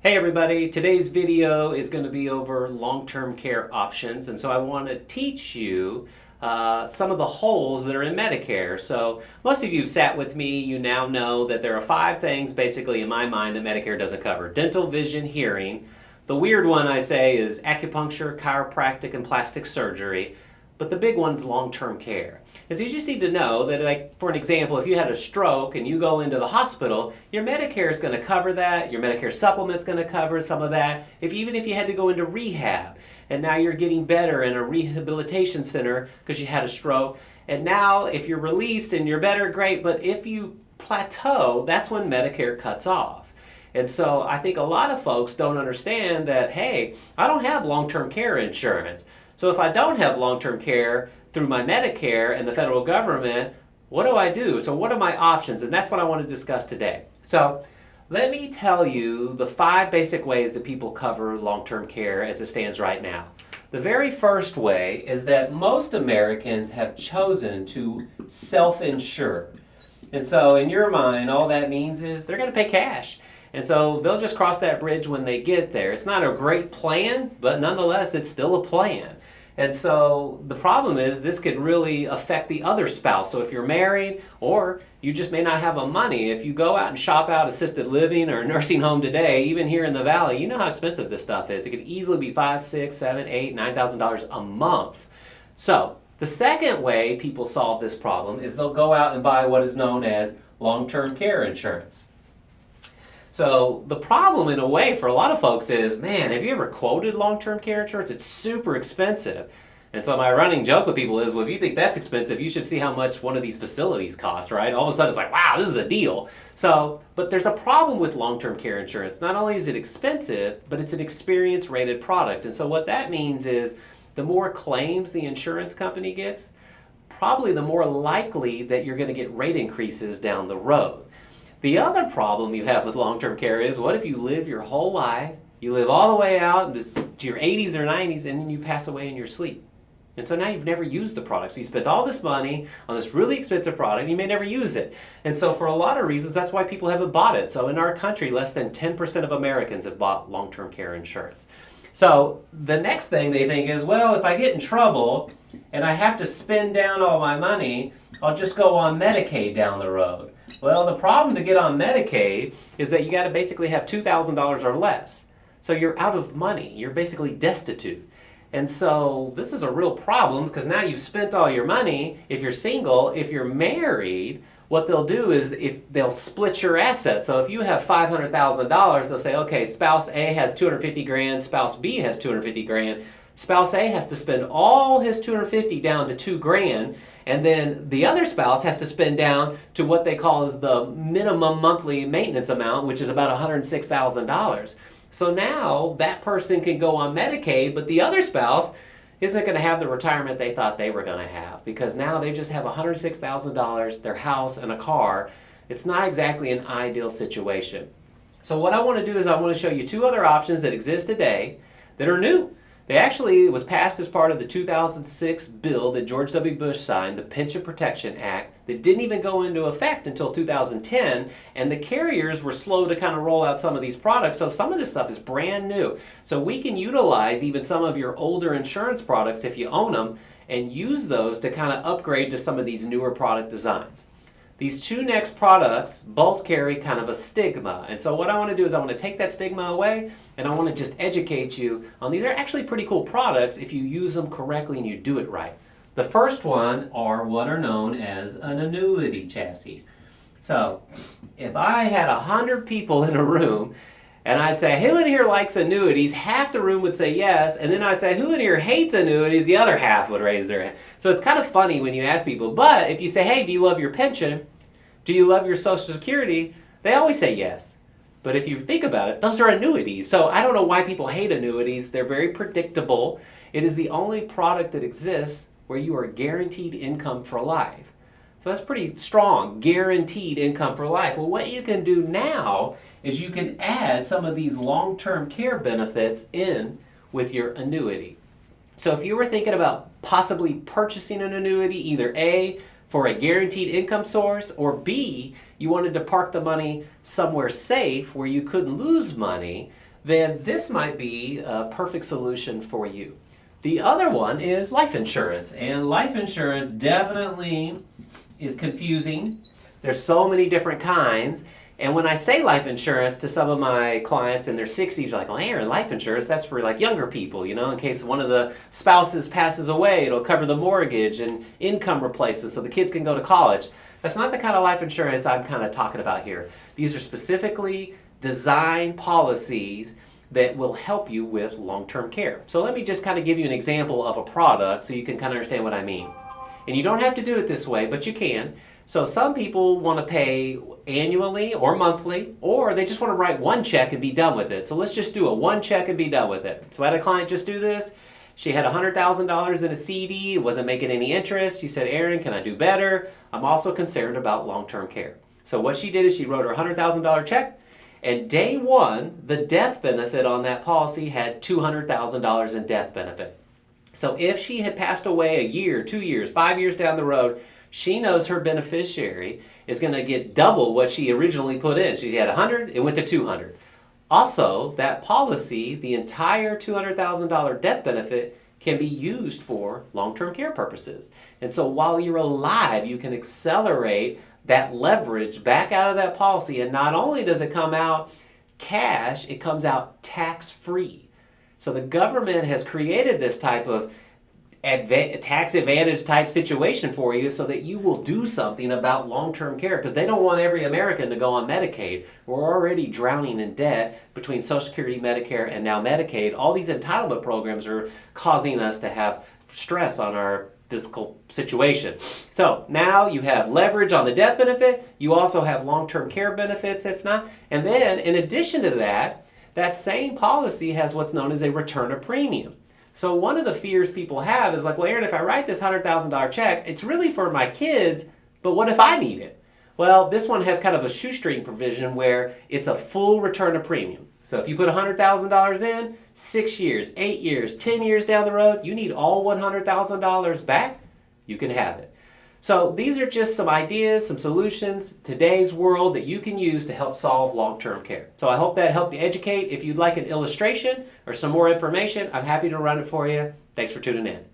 Hey everybody, today's video is going to be over long-term care options, and so I want to teach you some of the holes that are in Medicare. So most of you have sat with me, you now know that there are 5 things basically in my mind that Medicare doesn't cover. Dental, vision, hearing. The weird one I say is acupuncture, chiropractic, and plastic surgery. But the big one's long-term care. And so you just need to know that, like, for an example, if you had a stroke and you go into the hospital, your Medicare is going to cover that, your Medicare supplement's going to cover some of that, even if you had to go into rehab, and now you're getting better in a rehabilitation center because you had a stroke, and now if you're released and you're better, great, but if you plateau, that's when Medicare cuts off. And so I think a lot of folks don't understand that, hey, I don't have long-term care insurance. So if I don't have long-term care through my Medicare and the federal government, what do I do? So what are my options? And that's what I want to discuss today. So let me tell you the 5 basic ways that people cover long-term care as it stands right now. The very first way is that most Americans have chosen to self-insure. And so in your mind, all that means is they're going to pay cash. And so they'll just cross that bridge when they get there. It's not a great plan, but nonetheless, it's still a plan. And so the problem is this could really affect the other spouse. So if you're married or you just may not have the money, if you go out and shop out assisted living or a nursing home today, even here in the Valley, you know how expensive this stuff is. It could easily be $5,000, $6,000, $7,000, $8,000, $9,000 a month. So the second way people solve this problem is they'll go out and buy what is known as long-term care insurance. So the problem in a way for a lot of folks is, man, have you ever quoted long-term care insurance? It's super expensive. And so my running joke with people is, well, if you think that's expensive, you should see how much one of these facilities cost, right? All of a sudden it's like, wow, this is a deal. So, but there's a problem with long-term care insurance. Not only is it expensive, but it's an experience-rated product. And so what that means is the more claims the insurance company gets, probably the more likely that you're going to get rate increases down the road. The other problem you have with long-term care is, what if you live your whole life, you live all the way out to your 80s or 90s, and then you pass away in your sleep? And so now you've never used the product. So you spent all this money on this really expensive product, and you may never use it. And so for a lot of reasons, that's why people haven't bought it. So in our country, less than 10% of Americans have bought long-term care insurance. So the next thing they think is, well, if I get in trouble and I have to spend down all my money, I'll just go on Medicaid down the road. Well, the problem to get on Medicaid is that you got to basically have $2,000 or less. So you're out of money. You're basically destitute. And so this is a real problem because now you've spent all your money. If you're single, if you're married, what they'll do is they'll split your assets. So if you have $500,000, they'll say, okay, spouse A has 250 grand, spouse B has 250 grand. Spouse A has to spend all his 250 down to 2 grand, and then the other spouse has to spend down to what they call is the minimum monthly maintenance amount, which is about $106,000. So now that person can go on Medicaid, but the other spouse isn't going to have the retirement they thought they were going to have because now they just have $106,000, their house, and a car. It's not exactly an ideal situation. So what I want to do is I want to show you 2 other options that exist today that are new. It was passed as part of the 2006 bill that George W. Bush signed, the Pension Protection Act, that didn't even go into effect until 2010, and the carriers were slow to kind of roll out some of these products, so some of this stuff is brand new. So we can utilize even some of your older insurance products if you own them, and use those to kind of upgrade to some of these newer product designs. These 2 next products both carry kind of a stigma. And so what I want to do is I want to take that stigma away and I want to just educate you on these are actually pretty cool products if you use them correctly and you do it right. The first one are what are known as an annuity chassis. So if I had 100 people in a room and I'd say, who in here likes annuities? Half the room would say yes. And then I'd say, who in here hates annuities? The other half would raise their hand. So it's kind of funny when you ask people. But if you say, hey, do you love your pension? Do you love your Social Security? They always say yes. But if you think about it, those are annuities. So I don't know why people hate annuities. They're very predictable. It is the only product that exists where you are guaranteed income for life. So that's pretty strong, guaranteed income for life. Well, what you can do now is you can add some of these long-term care benefits in with your annuity. So if you were thinking about possibly purchasing an annuity, either A, for a guaranteed income source, or B, you wanted to park the money somewhere safe where you couldn't lose money, then this might be a perfect solution for you. The other one is life insurance, and life insurance definitely is confusing. There's so many different kinds, and when I say life insurance to some of my clients in their 60s, they're like, well, Aaron, life insurance, that's for like younger people, you know, in case one of the spouses passes away, it'll cover the mortgage and income replacement so the kids can go to college. That's not the kind of life insurance I'm kind of talking about here. These are specifically designed policies that will help you with long-term care. So let me just kind of give you an example of a product so you can kind of understand what I mean. And you don't have to do it this way, but you can. So some people want to pay annually or monthly, or they just want to write one check and be done with it. So let's just do a one check and be done with it. So I had a client just do this. She had $100,000 in a CD, it wasn't making any interest. She said, Aaron, can I do better? I'm also concerned about long-term care. So what she did is she wrote her $100,000 check, and day one, the death benefit on that policy had $200,000 in death benefit. So if she had passed away a year, 2 years, 5 years down the road, she knows her beneficiary is going to get double what she originally put in. She had 100, it went to 200. Also, that policy, the entire $200,000 death benefit, can be used for long-term care purposes. And so while you're alive, you can accelerate that leverage back out of that policy, and not only does it come out cash, it comes out tax-free. So the government has created this type of tax advantage type situation for you so that you will do something about long-term care, because they don't want every American to go on Medicaid. We're already drowning in debt between Social Security, Medicare, and now Medicaid. All these entitlement programs are causing us to have stress on our fiscal situation. So now you have leverage on the death benefit. You also have long-term care benefits, if not. And then in addition to that, that same policy has what's known as a return of premium. So one of the fears people have is like, well, Aaron, if I write this $100,000 check, it's really for my kids, but what if I need it? Well, this one has kind of a shoestring provision where it's a full return of premium. So if you put $100,000 in, 6 years, 8 years, 10 years down the road, you need all $100,000 back, you can have it. So these are just some ideas, some solutions, today's world that you can use to help solve long-term care. So I hope that helped you educate. If you'd like an illustration or some more information, I'm happy to run it for you. Thanks for tuning in.